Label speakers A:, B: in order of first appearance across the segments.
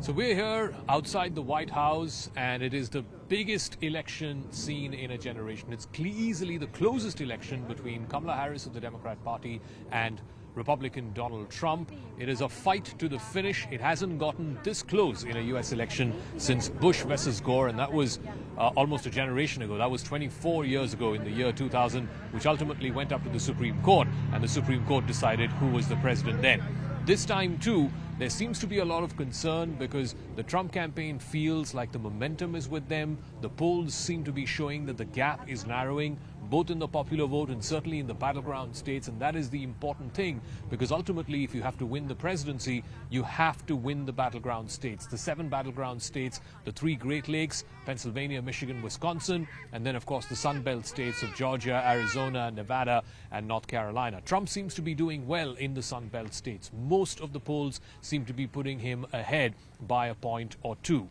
A: So we're here outside the White House, and it is the biggest election seen in a generation. It's easily the closest election between Kamala Harris of the Democrat Party and Republican Donald Trump. It is a fight to the finish. It hasn't gotten this close in a U.S. election since Bush versus Gore, and that was almost a generation ago. That was 24 years ago in the year 2000, which ultimately went up to the Supreme Court, and the Supreme Court decided who was the president then. This time, too, there seems to be a lot of concern because the Trump campaign feels like the momentum is with them. The polls seem to be showing that the gap is narrowing, both in the popular vote and certainly in the battleground states. And that is the important thing, because ultimately, if you have to win the presidency, you have to win the battleground states. The 7 battleground states, the 3 Great Lakes, Pennsylvania, Michigan, Wisconsin, and then, of course, the Sun Belt states of Georgia, Arizona, Nevada, and North Carolina. Trump seems to be doing well in the Sun Belt states. Most of the polls seem to be putting him ahead by a point or two.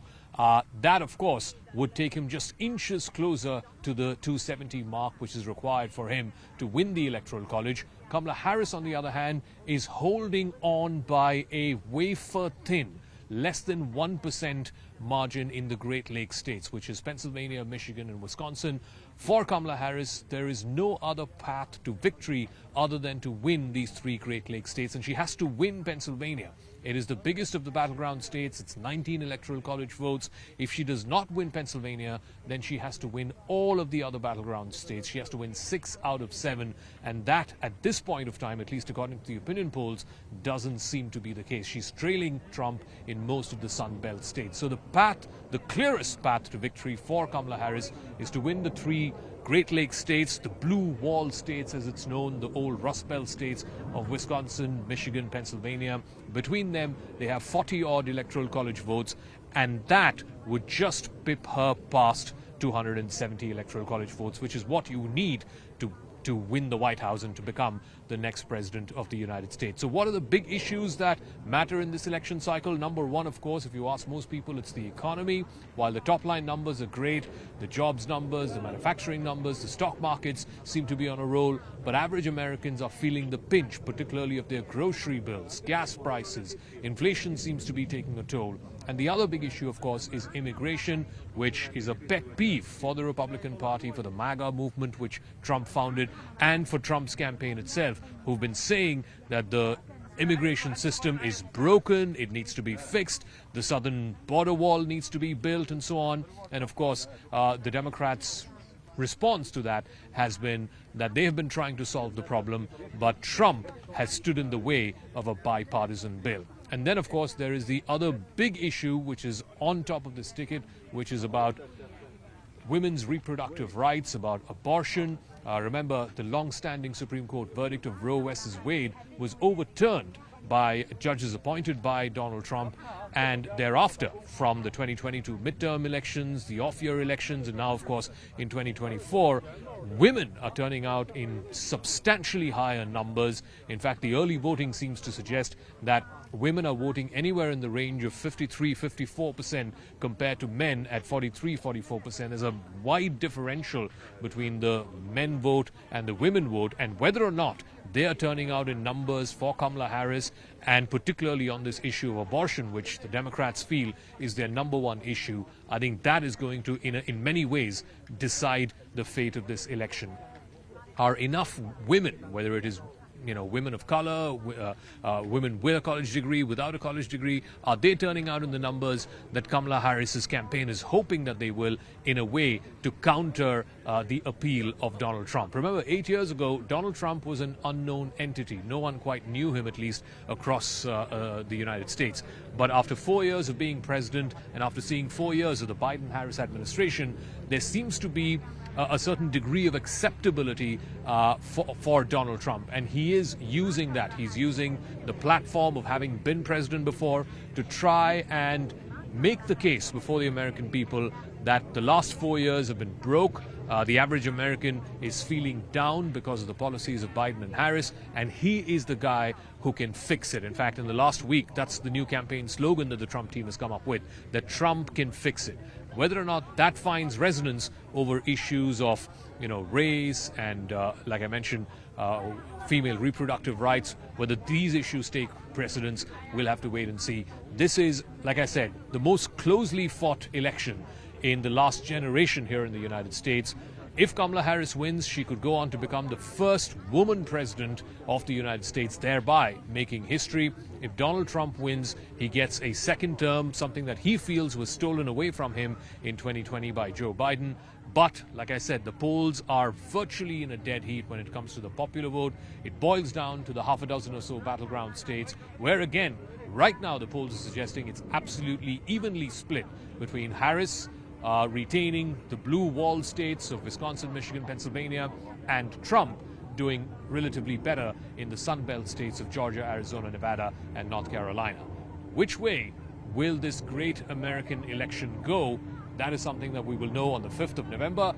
A: That, of course, would take him just inches closer to the 270 mark, which is required for him to win the Electoral College. Kamala Harris, on the other hand, is holding on by a wafer-thin, less than 1% margin in the Great Lakes states, which is Pennsylvania, Michigan, and Wisconsin. For Kamala Harris, there is no other path to victory other than to win these 3 Great Lakes states, and she has to win Pennsylvania. It is the biggest of the battleground states. It's 19 electoral college votes. If she does not win Pennsylvania, then she has to win all of the other battleground states. She has to win 6 out of 7. And that, at this point of time, at least according to the opinion polls, doesn't seem to be the case. She's trailing Trump in most of the Sun Belt states. So the clearest path to victory for Kamala Harris is to win the 3 Great Lakes states, the Blue Wall states as it's known, the old Rust Belt states of Wisconsin, Michigan, Pennsylvania. Between them, they have 40-odd electoral college votes, and that would just pip her past 270 electoral college votes, which is what you need to win the White House and to become the next president of the United States. So what are the big issues that matter in this election cycle? Number one, of course, if you ask most people, it's the economy. While the top line numbers are great, the jobs numbers, the manufacturing numbers, the stock markets seem to be on a roll, but average Americans are feeling the pinch, particularly of their grocery bills, gas prices. Inflation seems to be taking a toll. And the other big issue, of course, is immigration, which is a pet peeve for the Republican Party, for the MAGA movement, which Trump founded, and for Trump's campaign itself, who've been saying that the immigration system is broken, it needs to be fixed, the southern border wall needs to be built, and so on. And, of course, the Democrats' response to that has been that they have been trying to solve the problem, but Trump has stood in the way of a bipartisan bill. And then, of course, there is the other big issue, which is on top of this ticket, which is about women's reproductive rights, about abortion. Remember, the long-standing Supreme Court verdict of Roe versus Wade was overturned by judges appointed by Donald Trump, and thereafter, from the 2022 midterm elections, the off-year elections, and now, of course, in 2024, women are turning out in substantially higher numbers. In fact, the early voting seems to suggest that women are voting anywhere in the range of 53-54% compared to men at 43-44%. There's a wide differential between the men vote and the women vote, and whether or not they are turning out in numbers for Kamala Harris, and particularly on this issue of abortion, which the Democrats feel is their number one issue. I think that is going to, in many ways, decide the fate of this election. Are enough women, whether it is women of color, women with a college degree, without a college degree, are they turning out in the numbers that Kamala Harris's campaign is hoping that they will, in a way, to counter the appeal of Donald Trump? Remember, 8 years ago, Donald Trump was an unknown entity. No one quite knew him, at least across the United States. But after 4 years of being president, and after seeing 4 years of the Biden-Harris administration, there seems to be a certain degree of acceptability for Donald Trump. And he is using that. He's using the platform of having been president before to try and make the case before the American people that the last 4 years have been broke. The average American is feeling down because of the policies of Biden and Harris, and he is the guy who can fix it. In fact, in the last week, that's the new campaign slogan that the Trump team has come up with, that Trump can fix it. whether or not that finds resonance over issues of, race and, like I mentioned, female reproductive rights, whether these issues take precedence, we'll have to wait and see. This is, like I said, the most closely fought election in the last generation here in the United States. If Kamala Harris wins, she could go on to become the first woman president of the United States, thereby making history. If Donald Trump wins, he gets a second term, something that he feels was stolen away from him in 2020 by Joe Biden. But, like I said, the polls are virtually in a dead heat when it comes to the popular vote. It boils down to the half a dozen or so battleground states, where again, right now the polls are suggesting it's absolutely evenly split between Harris retaining the blue wall states of Wisconsin, Michigan, Pennsylvania, and Trump doing relatively better in the Sun Belt states of Georgia, Arizona, Nevada, and North Carolina. Which way will this great American election go? That is something that we will know on the 5th of November.